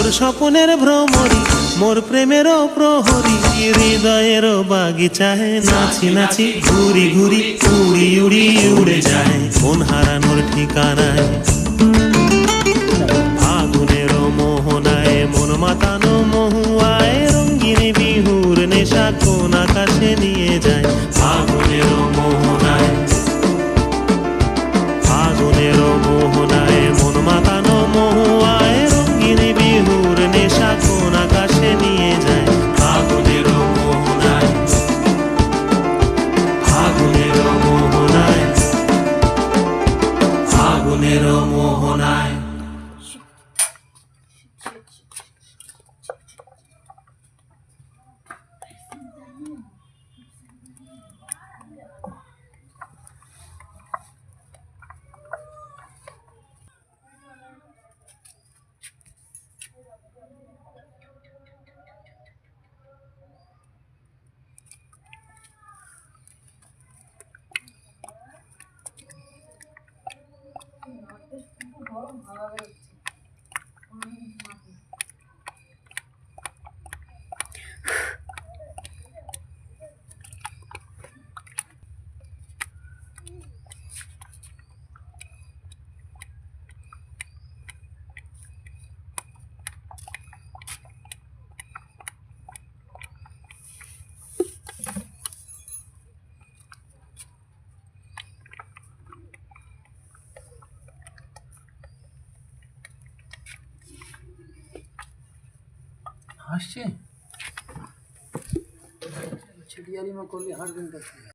মোর স্বপ্নের ভ্রমরি, মোর প্রেমেরও প্রহরী, হৃদয়েরও বাগিচায় নাচি নাচি ঘুরি ঘুরি উড়ি উড়ি উড়ে যায় মন হারানোর ঠিকানায়। ফাগুনেরও মোহনায় মন মাতানো মহুয়ায় রঙিন বিহুর নেশা কোন আকাশে নিয়ে যায়। ফাগুনেরও মোহনায়, ফাগুনেরও মোহনায় মন মাতানো মহুয়ায় রঙিন বিহুর নেশা কোন আকাশে নিয়ে যায়। ফাগুনেরও মোহনায়, ফাগুনেরও মোহনায়, ফাগুনেরও মোহনায়। হাসছে ছিটিয়ালি মা করলে হাসবেন।